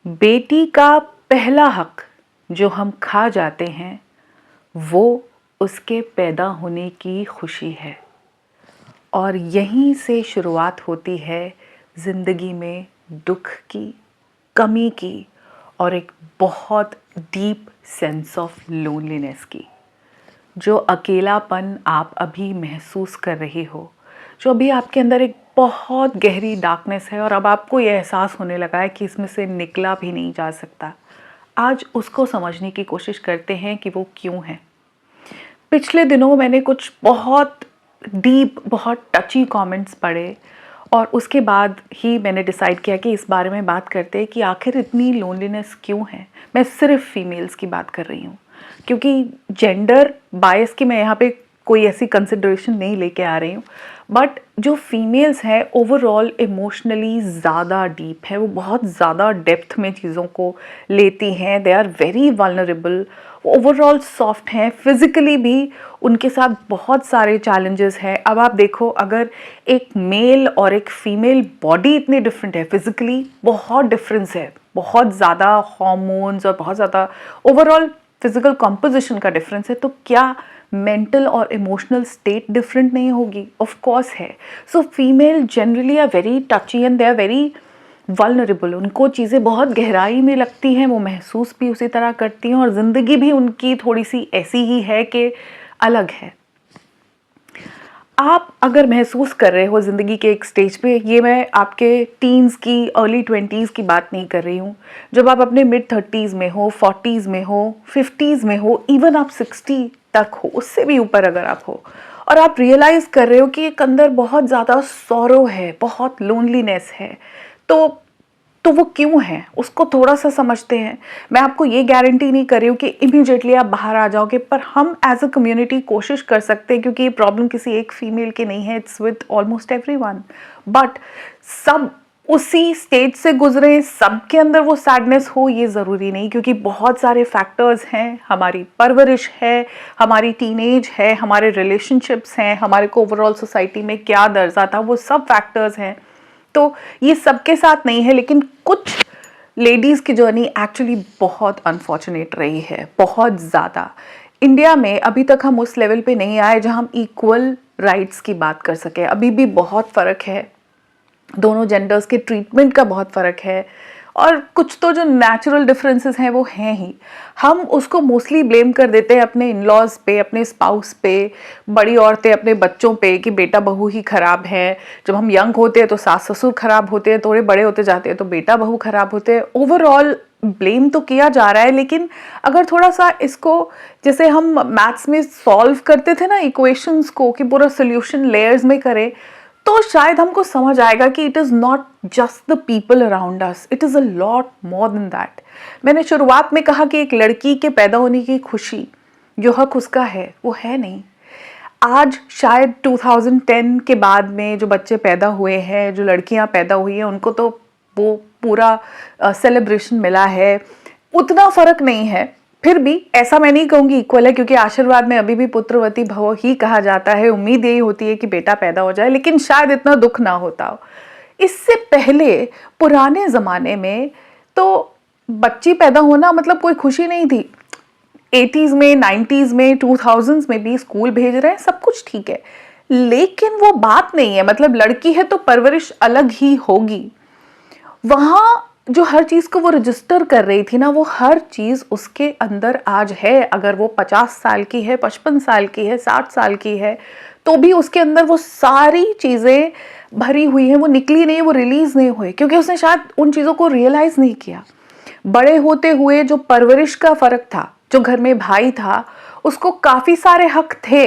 बेटी का पहला हक जो हम खा जाते हैं वो उसके पैदा होने की खुशी है। और यहीं से शुरुआत होती है ज़िंदगी में दुख की, कमी की और एक बहुत डीप सेंस ऑफ लोनलीनेस की। जो अकेलापन आप अभी महसूस कर रहे हो, जो अभी आपके अंदर एक बहुत गहरी डार्कनेस है और अब आपको ये एहसास होने लगा है कि इसमें से निकला भी नहीं जा सकता, आज उसको समझने की कोशिश करते हैं कि वो क्यों है। पिछले दिनों मैंने कुछ बहुत डीप, बहुत टची कमेंट्स पढ़े और उसके बाद ही मैंने डिसाइड किया कि इस बारे में बात करते हैं कि आखिर इतनी लोनलीनेस क्यों है। मैं सिर्फ फीमेल्स की बात कर रही हूँ क्योंकि जेंडर बायस की मैं यहाँ पे कोई ऐसी कंसिडरेशन नहीं लेके आ रही हूँ, बट जो फीमेल्स हैं ओवरऑल इमोशनली ज़्यादा डीप है, वो बहुत ज़्यादा डेप्थ में चीज़ों को लेती हैं। They are very vulnerable, overall soft हैं, फिज़िकली भी उनके साथ बहुत सारे चैलेंजेस हैं। अब आप देखो, अगर एक मेल और एक फीमेल बॉडी इतनी डिफरेंट है, फिज़िकली बहुत डिफरेंस है, बहुत ज़्यादा हॉर्मोन्स और बहुत ज़्यादा ओवरऑल फिजिकल कॉम्पोजिशन का डिफरेंस है, तो क्या मेंटल और इमोशनल स्टेट डिफरेंट नहीं होगी? ऑफ कोर्स है। So female generally are very touchy and they are very vulnerable. उनको चीज़ें बहुत गहराई में लगती हैं, वो महसूस भी उसी तरह करती हैं और ज़िंदगी भी उनकी थोड़ी सी ऐसी ही है कि अलग है। आप अगर महसूस कर रहे हो ज़िंदगी के एक स्टेज पे, ये मैं आपके टीन्स की, अर्ली 20s की बात नहीं कर रही हूँ, जब आप अपने मिड 30s में हो, 40s में हो, 50s में हो, इवन आप 60 तक हो, उससे भी ऊपर अगर आप हो, और आप रियलाइज़ कर रहे हो कि एक अंदर बहुत ज़्यादा सॉरो है, बहुत लोनलीनेस है, तो वो क्यों है, उसको थोड़ा सा समझते हैं। मैं आपको ये गारंटी नहीं कर रही हूँ कि इमीडिएटली आप बाहर आ जाओगे, पर हम एज अ कम्युनिटी कोशिश कर सकते हैं, क्योंकि ये प्रॉब्लम किसी एक फीमेल की नहीं है, it's with almost everyone. But सब उसी स्टेज से गुजरे, सबके अंदर वो सैडनेस हो ये ज़रूरी नहीं, क्योंकि बहुत सारे फैक्टर्स हैं। हमारी परवरिश है, हमारी टीनेज है, हमारे रिलेशनशिप्स हैं, हमारे को ओवरऑल सोसाइटी में क्या दर्जा था, वो सब फैक्टर्स हैं। तो ये सबके साथ नहीं है, लेकिन कुछ लेडीज़ की जर्नी एक्चुअली बहुत अनफॉर्चुनेट रही है, बहुत ज़्यादा। इंडिया में अभी तक हम उस लेवल पे नहीं आए जहां हम इक्वल राइट्स की बात कर सके। अभी भी बहुत फ़र्क है, दोनों जेंडर्स के ट्रीटमेंट का बहुत फ़र्क है, और कुछ तो जो नेचुरल डिफरेंसेस हैं वो हैं ही। हम उसको मोस्टली ब्लेम कर देते हैं अपने इन लॉज पे, अपने स्पाउस पे, बड़ी औरतें अपने बच्चों पे कि बेटा बहू ही ख़राब है। जब हम यंग होते हैं तो सास ससुर ख़राब होते हैं, थोड़े बड़े होते जाते हैं तो बेटा बहू ख़राब होते हैं। ओवरऑल ब्लेम तो किया जा रहा है, लेकिन अगर थोड़ा सा इसको, जैसे हम मैथ्स में सॉल्व करते थे ना इक्वेशंस को, कि पूरा सोल्यूशन लेयर्स में करें, तो शायद हमको समझ आएगा कि it is not just the people around us, it is a lot more than that. मैंने शुरुआत में कहा कि एक लड़की के पैदा होने की खुशी, जो हक उसका है, वो है नहीं। आज शायद 2010 के बाद में जो बच्चे पैदा हुए हैं, जो लड़कियां पैदा हुई हैं, उनको तो वो पूरा सेलिब्रेशन मिला है, उतना फ़र्क नहीं है। फिर भी ऐसा मैं नहीं कहूँगी इक्वल है, क्योंकि आशीर्वाद में अभी भी पुत्रवती भव ही कहा जाता है। उम्मीद यही होती है कि बेटा पैदा हो जाए, लेकिन शायद इतना दुख ना होता हो। इससे पहले पुराने ज़माने में तो बच्ची पैदा होना मतलब कोई खुशी नहीं थी। 80s में, 90s में, 2000s में भी स्कूल भेज रहे हैं, सब कुछ ठीक है, लेकिन वो बात नहीं है। मतलब लड़की है तो परवरिश अलग ही होगी। वहाँ जो हर चीज़ को वो रजिस्टर कर रही थी ना, वो हर चीज़ उसके अंदर आज है। अगर वो 50 साल की है, 55 साल की है, 60 साल की है, तो भी उसके अंदर वो सारी चीज़ें भरी हुई हैं, वो निकली नहीं, वो रिलीज़ नहीं हुई, क्योंकि उसने शायद उन चीज़ों को रियलाइज़ नहीं किया। बड़े होते हुए जो परवरिश का फ़र्क था, जो घर में भाई था, उसको काफ़ी सारे हक थे।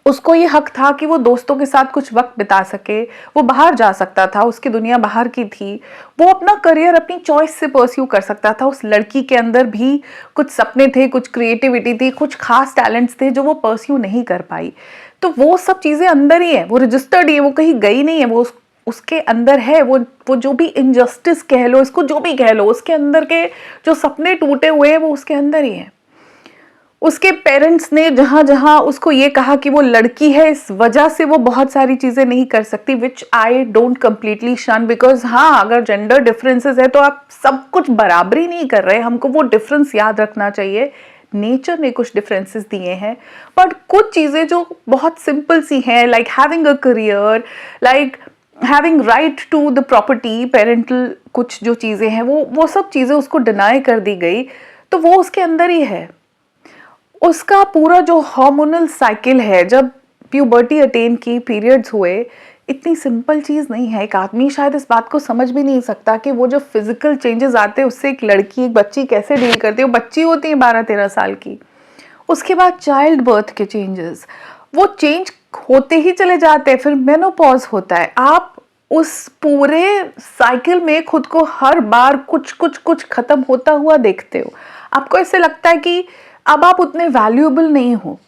उसको ये हक था कि वो दोस्तों के साथ कुछ वक्त बिता सके, वो बाहर जा सकता था, उसकी दुनिया बाहर की थी, वो अपना करियर अपनी चॉइस से परस्यू कर सकता था। उस लड़की के अंदर भी कुछ सपने थे, कुछ क्रिएटिविटी थी, कुछ खास टैलेंट्स थे जो वो परस्यू नहीं कर पाई। तो वो सब चीज़ें अंदर ही है, वो रजिस्टर्ड ही है, वो कहीं गई नहीं है, वो उसके अंदर है। वो जो भी इनजस्टिस कह लो, इसको जो भी कह लो, उसके अंदर के जो सपने टूटे हुए हैं वो उसके अंदर ही है। उसके पेरेंट्स ने जहाँ जहाँ उसको ये कहा कि वो लड़की है, इस वजह से वो बहुत सारी चीज़ें नहीं कर सकती, विच आई डोंट कम्प्लीटली शन, बिकॉज हाँ, अगर जेंडर डिफरेंसेस है तो आप सब कुछ बराबरी नहीं कर रहे, हमको वो डिफरेंस याद रखना चाहिए। नेचर ने कुछ डिफरेंसेस दिए हैं, बट कुछ चीज़ें जो बहुत सिंपल सी हैं, like having a career, like having right to the property, parental कुछ जो चीज़ें हैं वो सब चीज़ें उसको डिनाई कर दी गई, तो वो उसके अंदर ही है। उसका पूरा जो हार्मोनल साइकिल है, जब प्यूबर्टी अटेन की, पीरियड्स हुए, इतनी सिंपल चीज़ नहीं है। एक आदमी शायद इस बात को समझ भी नहीं सकता कि वो जो फिजिकल चेंजेस आते हैं उससे एक लड़की, एक बच्ची कैसे डील करती है। वो बच्ची होती है 12-13 साल की, उसके बाद चाइल्ड बर्थ के चेंजेस, वो चेंज होते ही चले जाते हैं, फिर मेनोपॉज होता है। आप उस पूरे साइकिल में खुद को हर बार कुछ कुछ कुछ खत्म होता हुआ देखते हो। आपको ऐसे लगता है कि अब आप उतने वैल्यूएबल नहीं हो।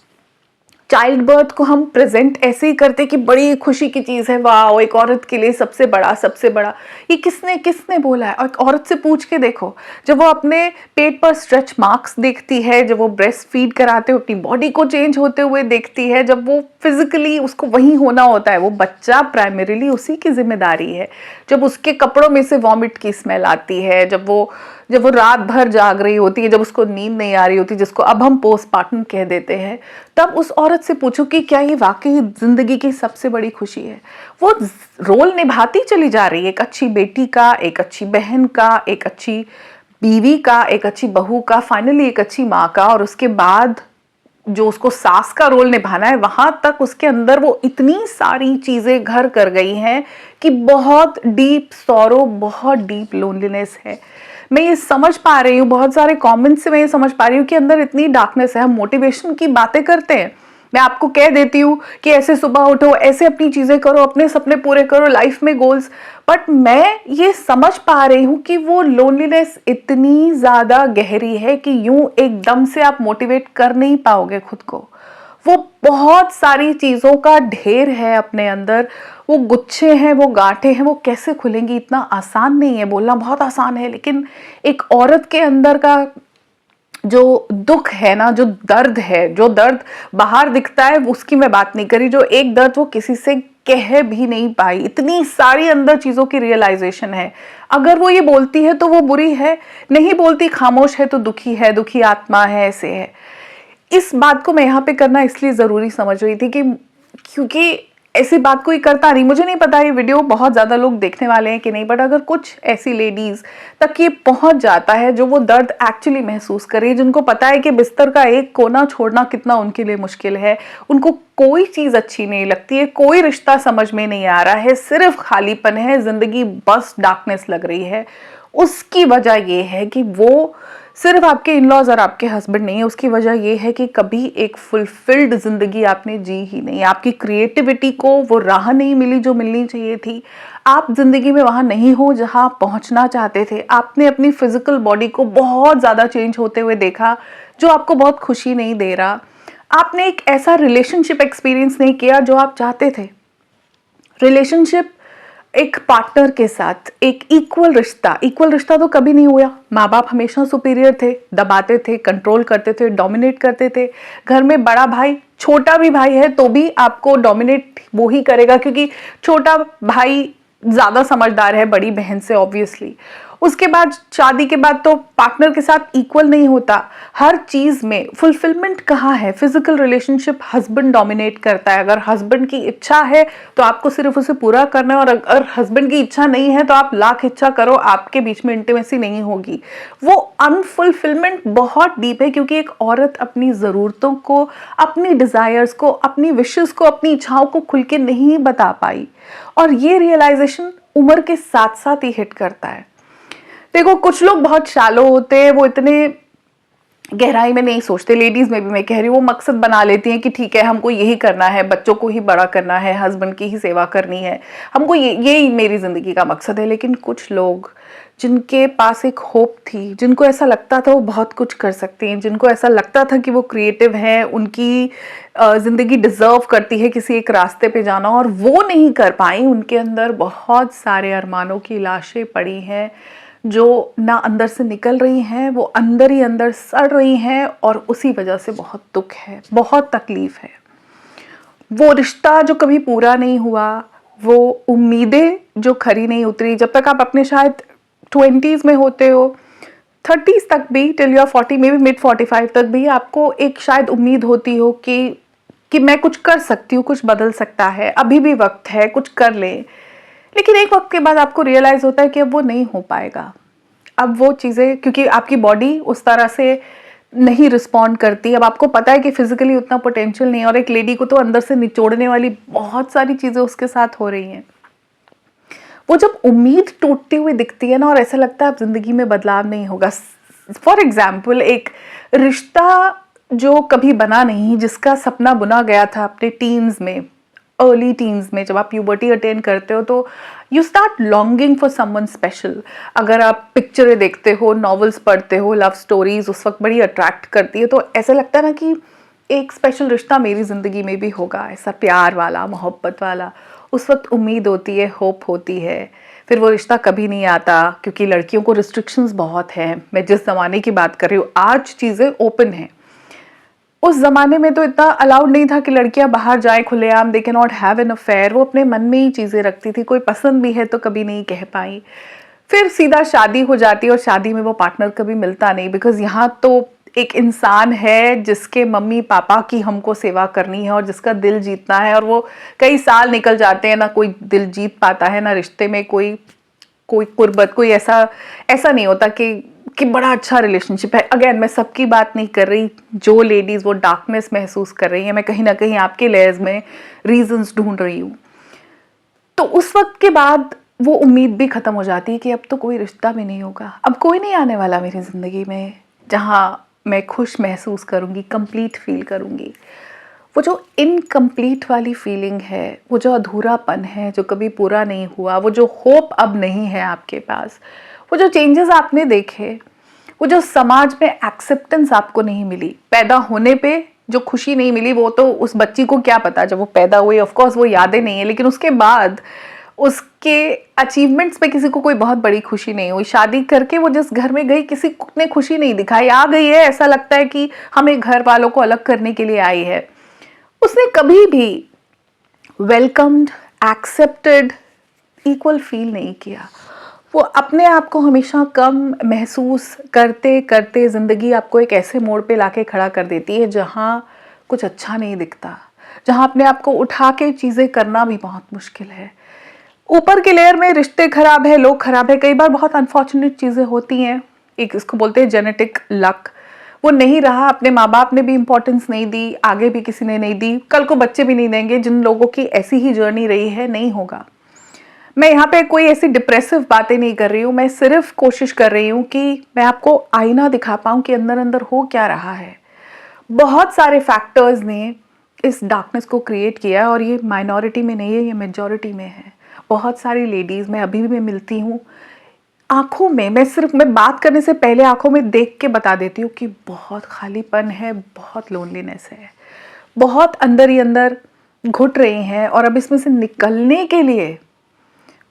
चाइल्ड बर्थ को हम प्रेजेंट ऐसे ही करते कि बड़ी खुशी की चीज़ है, वाह, एक औरत के लिए सबसे बड़ा सबसे बड़ा। ये किसने किसने बोला है? और एक औरत से पूछ के देखो, जब वो अपने पेट पर स्ट्रेच मार्क्स देखती है, जब वो ब्रेस्ट फीड कराते हुए अपनी बॉडी को चेंज होते हुए देखती है, जब वो फिजिकली उसको वहीं होना होता है, वो बच्चा प्राइमरीली उसी की जिम्मेदारी है। जब उसके कपड़ों में से वॉमिट की स्मेल आती है, जब वो रात भर जाग रही होती है, जब उसको नींद नहीं आ रही होती, जिसको अब हम पोस्टमार्टम कह देते हैं, तब उस औरत से पूछो कि क्या ये वाकई जिंदगी की सबसे बड़ी खुशी है। वो रोल निभाती चली जा रही है, एक अच्छी बेटी का, एक अच्छी बहन का, एक अच्छी बीवी का, एक अच्छी बहू का, फाइनली एक अच्छी माँ का, और उसके बाद जो उसको सास का रोल निभाना है, वहां तक उसके अंदर वो इतनी सारी चीजें घर कर गई हैं कि बहुत डीप सॉरो, बहुत डीप लोनलीनेस है। मैं ये समझ पा रही हूँ, बहुत सारे कमेंट्स से मैं ये समझ पा रही हूँ कि अंदर इतनी डार्कनेस है। हम मोटिवेशन की बातें करते हैं, मैं आपको कह देती हूँ कि ऐसे सुबह उठो, ऐसे अपनी चीजें करो, अपने सपने पूरे करो, लाइफ में गोल्स, बट मैं ये समझ पा रही हूँ कि वो लोनलीनेस इतनी ज्यादा गहरी है कि यूं एकदम से आप मोटिवेट कर नहीं पाओगे खुद को। वो बहुत सारी चीजों का ढेर है अपने अंदर, वो गुच्छे हैं, वो गांठें हैं, वो कैसे खुलेंगी? इतना आसान नहीं है, बोलना बहुत आसान है, लेकिन एक औरत के अंदर का जो दुख है ना, जो दर्द है, जो दर्द बाहर दिखता है उसकी मैं बात नहीं करी, जो एक दर्द वो किसी से कह भी नहीं पाई, इतनी सारी अंदर चीजों की रियलाइजेशन है। अगर वो ये बोलती है तो वो बुरी है, नहीं बोलती, खामोश है तो दुखी है, दुखी आत्मा है, ऐसे है। इस बात को मैं यहाँ पे करना इसलिए ज़रूरी समझ रही थी कि क्योंकि ऐसी बात कोई करता नहीं। मुझे नहीं पता ये वीडियो बहुत ज़्यादा लोग देखने वाले हैं कि नहीं, बट अगर कुछ ऐसी लेडीज़ तक ये पहुंच जाता है जो वो दर्द एक्चुअली महसूस कर रही है, जिनको पता है कि बिस्तर का एक कोना छोड़ना कितना उनके लिए मुश्किल है, उनको कोई चीज़ अच्छी नहीं लगती है, कोई रिश्ता समझ में नहीं आ रहा है, सिर्फ खालीपन है, ज़िंदगी बस डार्कनेस लग रही है, उसकी वजह ये है कि वो सिर्फ आपके इन-लॉज और आपके हस्बैंड नहीं है, उसकी वजह ये है कि कभी एक फुलफिल्ड जिंदगी आपने जी ही नहीं, आपकी क्रिएटिविटी को वो राह नहीं मिली जो मिलनी चाहिए थी, आप जिंदगी में वहां नहीं हो जहां पहुंचना चाहते थे, आपने अपनी फिजिकल बॉडी को बहुत ज्यादा चेंज होते हुए देखा जो आपको बहुत खुशी नहीं दे रहा, आपने एक ऐसा रिलेशनशिप एक्सपीरियंस नहीं किया जो आप चाहते थे। रिलेशनशिप एक पार्टनर के साथ एक इक्वल रिश्ता तो कभी नहीं हुआ। माँ बाप हमेशा सुपीरियर थे, दबाते थे, कंट्रोल करते थे, डोमिनेट करते थे। घर में बड़ा भाई, छोटा भी भाई है तो भी आपको डोमिनेट वो ही करेगा, क्योंकि छोटा भाई ज्यादा समझदार है बड़ी बहन से ऑब्वियसली। उसके बाद शादी के बाद तो पार्टनर के साथ इक्वल नहीं होता, हर चीज में फुलफिलमेंट कहाँ है? फिजिकल रिलेशनशिप हस्बैंड डोमिनेट करता है। अगर हस्बैंड की इच्छा है तो आपको सिर्फ उसे पूरा करना है, और अगर हस्बैंड की इच्छा नहीं है तो आप लाख इच्छा करो, आपके बीच में इंटीमेसी नहीं होगी। वो अनफुलफिलमेंट बहुत डीप है, क्योंकि एक औरत अपनी जरूरतों को, अपनी डिजायर्स को, अपनी विशेस को, अपनी इच्छाओं को खुल के नहीं बता पाई, और ये रियलाइजेशन उम्र के साथ साथ ही हिट करता है। देखो, कुछ लोग बहुत शैलो होते हैं, वो इतने गहराई में नहीं सोचते, लेडीज में भी मैं कह रही हूँ, वो मकसद बना लेती हैं कि ठीक है हमको यही करना है, बच्चों को ही बड़ा करना है, हस्बैंड की ही सेवा करनी है, हमको ये मेरी जिंदगी का मकसद है। लेकिन कुछ लोग जिनके पास एक होप थी, जिनको ऐसा लगता था वो बहुत कुछ कर सकती हैं, जिनको ऐसा लगता था कि वो क्रिएटिव हैं, उनकी जिंदगी डिजर्व करती है किसी एक रास्ते पे जाना, और वो नहीं कर पाई, उनके अंदर बहुत सारे अरमानों की लाशें पड़ी हैं जो ना अंदर से निकल रही हैं, वो अंदर ही अंदर सड़ रही हैं और उसी वजह से बहुत दुख है, बहुत तकलीफ है। वो रिश्ता जो कभी पूरा नहीं हुआ, वो उम्मीदें जो खरी नहीं उतरी, जब तक आप अपने शायद 20s में होते हो, 30s तक भी, till you are 40, maybe mid 45 तक भी आपको एक शायद उम्मीद होती हो कि मैं कुछ कर सकती हूँ, कुछ बदल सकता है, अभी भी वक्त है, कुछ कर ले। लेकिन एक वक्त के बाद आपको रियलाइज होता है कि अब वो नहीं हो पाएगा। अब वो चीज़ें, क्योंकि आपकी बॉडी उस तरह से नहीं रिस्पॉन्ड करती, अब आपको पता है कि फिजिकली उतना पोटेंशियल नहीं है, और एक लेडी को तो अंदर से निचोड़ने वाली बहुत सारी चीज़ें उसके साथ हो रही हैं। वो जब उम्मीद टूटती हुई दिखती है ना, और ऐसा लगता है अब जिंदगी में बदलाव नहीं होगा। फॉर एग्जाम्पल, एक रिश्ता जो कभी बना नहीं, जिसका सपना बुना गया था अपने टीन्स में, अर्ली टीन्स में, जब आप प्यूबर्टी अटेन करते हो तो you start longing for someone special. अगर आप पिक्चरें देखते हो, नॉवेल्स पढ़ते हो, लव स्टोरीज उस वक्त बड़ी अट्रैक्ट करती है, तो ऐसा लगता है ना कि एक स्पेशल रिश्ता मेरी ज़िंदगी में भी होगा, ऐसा प्यार वाला, मोहब्बत वाला। उस वक्त उम्मीद होती है, होप होती है, फिर वो रिश्ता कभी नहीं आता, क्योंकि लड़कियों को रिस्ट्रिक्शंस बहुत हैं। मैं जिस ज़माने की बात कर रही हूँ, आज चीज़ें ओपन हैं। उस ज़माने में तो इतना अलाउड नहीं था कि लड़कियां बाहर जाएं खुलेआम, they can not have an affair. वो अपने मन में ही चीज़ें रखती थी, कोई पसंद भी है तो कभी नहीं कह पाई। फिर सीधा शादी हो जाती, और शादी में वो पार्टनर कभी मिलता नहीं, बिकॉज यहाँ तो एक इंसान है जिसके मम्मी पापा की हमको सेवा करनी है और जिसका दिल जीतना है, और वो कई साल निकल जाते हैं, ना कोई दिल जीत पाता है, ना रिश्ते में कोई कोई कुर्बत, कोई ऐसा नहीं होता कि बड़ा अच्छा रिलेशनशिप है। अगेन, मैं सबकी बात नहीं कर रही, जो लेडीज़ वो डार्कनेस महसूस कर रही हैं, मैं कहीं ना कहीं आपके लेयर्स में रीजंस ढूंढ रही हूँ। तो उस वक्त के बाद वो उम्मीद भी ख़त्म हो जाती है कि अब तो कोई रिश्ता भी नहीं होगा, अब कोई नहीं आने वाला मेरी ज़िंदगी में जहाँ मैं खुश महसूस करूँगी, कंप्लीट फील करूँगी। वो जो इनकम्प्लीट वाली फीलिंग है, वो जो अधूरापन है जो कभी पूरा नहीं हुआ, वो जो होप अब नहीं है आपके पास, वो जो चेंजेस आपने देखे, वो जो समाज में एक्सेप्टेंस आपको नहीं मिली, पैदा होने पे जो खुशी नहीं मिली, वो तो उस बच्ची को क्या पता जब वो पैदा हुई, ऑफ कोर्स वो यादें नहीं है, लेकिन उसके बाद उसके अचीवमेंट्स पे किसी को कोई बहुत बड़ी खुशी नहीं हुई। शादी करके वो जिस घर में गई, किसी ने खुशी नहीं दिखाई, आ गई है, ऐसा लगता है कि हमें घर वालों को अलग करने के लिए आई है। उसने कभी भी वेलकम्ड, एक्सेप्टेड, इक्वल फील नहीं किया। वो अपने आप को हमेशा कम महसूस करते करते ज़िंदगी आपको एक ऐसे मोड़ पे लाके खड़ा कर देती है जहाँ कुछ अच्छा नहीं दिखता, जहाँ अपने आप को उठा के चीज़ें करना भी बहुत मुश्किल है। ऊपर के लेयर में रिश्ते खराब है, लोग खराब है, कई बार बहुत अनफॉर्चुनेट चीज़ें होती हैं, एक इसको बोलते हैं जेनेटिक लक। वो नहीं रहा, अपने माँ बाप ने भी इंपॉर्टेंस नहीं दी, आगे भी किसी ने नहीं दी, कल को बच्चे भी नहीं देंगे। जिन लोगों की ऐसी ही जर्नी रही है, नहीं होगा। मैं यहाँ पे कोई ऐसी डिप्रेसिव बातें नहीं कर रही हूँ, मैं सिर्फ कोशिश कर रही हूँ कि मैं आपको आईना दिखा पाऊँ कि अंदर अंदर हो क्या रहा है। बहुत सारे फैक्टर्स ने इस डार्कनेस को क्रिएट किया, और ये माइनॉरिटी में नहीं है, ये मेजॉरिटी में है। बहुत सारी लेडीज़, मैं अभी भी मैं मिलती हूँ, आंखों में, मैं बात करने से पहले आंखों में देख के बता देती हूँ कि बहुत खालीपन है, बहुत लोनलीनेस है, बहुत अंदर ही अंदर घुट रही हैं, और अब इसमें से निकलने के लिए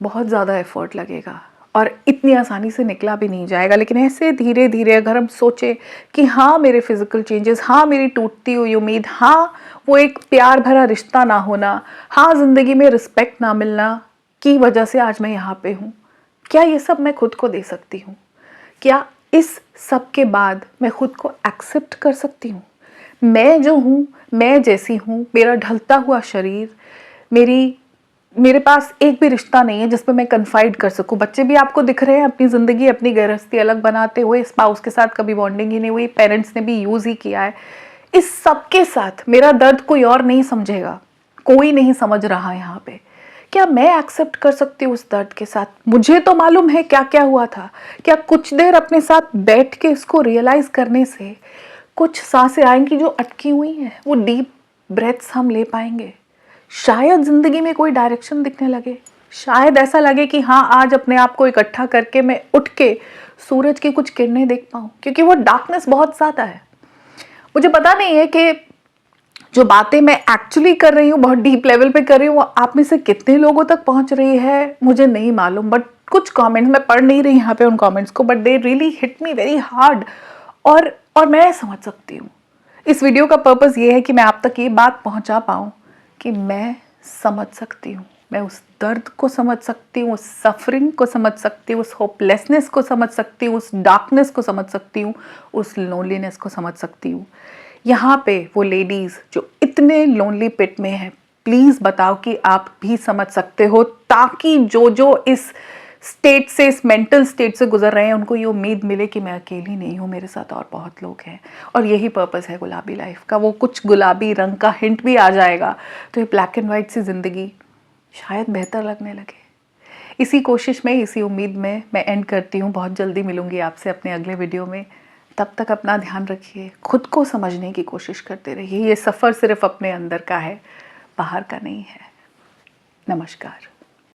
बहुत ज़्यादा एफर्ट लगेगा, और इतनी आसानी से निकला भी नहीं जाएगा। लेकिन ऐसे धीरे धीरे अगर हम सोचें कि हाँ मेरे फिजिकल चेंजेस, हाँ मेरी टूटती हुई उम्मीद, हाँ वो एक प्यार भरा रिश्ता ना होना, हाँ ज़िंदगी में रिस्पेक्ट ना मिलना की वजह से आज मैं यहाँ पे हूँ, क्या ये सब मैं खुद को दे सकती हूँ? क्या इस सब के बाद मैं खुद को एक्सेप्ट कर सकती हूँ? मैं जो हूँ, मैं जैसी हूँ, मेरा ढलता हुआ शरीर, मेरे पास एक भी रिश्ता नहीं है जिस पे मैं कन्फाइड कर सकूं। बच्चे भी आपको दिख रहे हैं अपनी ज़िंदगी, अपनी गृहस्थी अलग बनाते हुए, स्पाउस के साथ कभी बॉन्डिंग ही नहीं हुई, पेरेंट्स ने भी यूज़ ही किया है। इस सब के साथ मेरा दर्द कोई और नहीं समझेगा, कोई नहीं समझ रहा यहाँ पे। क्या मैं एक्सेप्ट कर सकती हूँ उस दर्द के साथ? मुझे तो मालूम है क्या क्या हुआ था। क्या कुछ देर अपने साथ बैठ के इसको रियलाइज करने से कुछ सांसें आएंगी जो अटकी हुई हैं, वो डीप ब्रेथ्स हम ले पाएंगे? शायद जिंदगी में कोई डायरेक्शन दिखने लगे, शायद ऐसा लगे कि हाँ आज अपने आप को इकट्ठा करके मैं उठ के सूरज की कुछ किरणें देख पाऊँ, क्योंकि वो डार्कनेस बहुत ज़्यादा है। मुझे पता नहीं है कि जो बातें मैं एक्चुअली कर रही हूँ, बहुत डीप लेवल पे कर रही हूँ, वो आप में से कितने लोगों तक पहुँच रही है मुझे नहीं मालूम, बट कुछ कमेंट्स, मैं पढ़ नहीं रही यहाँ पे उन कमेंट्स को, but they really hit me very hard. और मैं समझ सकती हूँ। इस वीडियो का पर्पस ये है कि मैं आप तक ये बात पहुँचा पाऊँ कि मैं समझ सकती हूँ, मैं उस दर्द को समझ सकती हूँ, उस सफरिंग को समझ सकती हूँ, उस होपलेसनेस को समझ सकती हूँ, उस डार्कनेस को समझ सकती हूँ, उस लोनलीनेस को समझ सकती हूँ। यहाँ पे वो लेडीज़ जो इतने लोनली पिट में हैं, प्लीज़ बताओ कि आप भी समझ सकते हो, ताकि जो इस स्टेट से, इस मेंटल स्टेट से गुजर रहे हैं, उनको ये उम्मीद मिले कि मैं अकेली नहीं हूँ, मेरे साथ और बहुत लोग हैं। और यही पर्पस है गुलाबी लाइफ का। वो कुछ गुलाबी रंग का हिंट भी आ जाएगा तो ये ब्लैक एंड वाइट सी ज़िंदगी शायद बेहतर लगने लगे। इसी कोशिश में, इसी उम्मीद में मैं एंड करती हूँ। बहुत जल्दी मिलूंगी आपसे अपने अगले वीडियो में। तब तक अपना ध्यान रखिए, खुद को समझने की कोशिश करते रहिए। ये सफ़र सिर्फ अपने अंदर का है, बाहर का नहीं है। नमस्कार।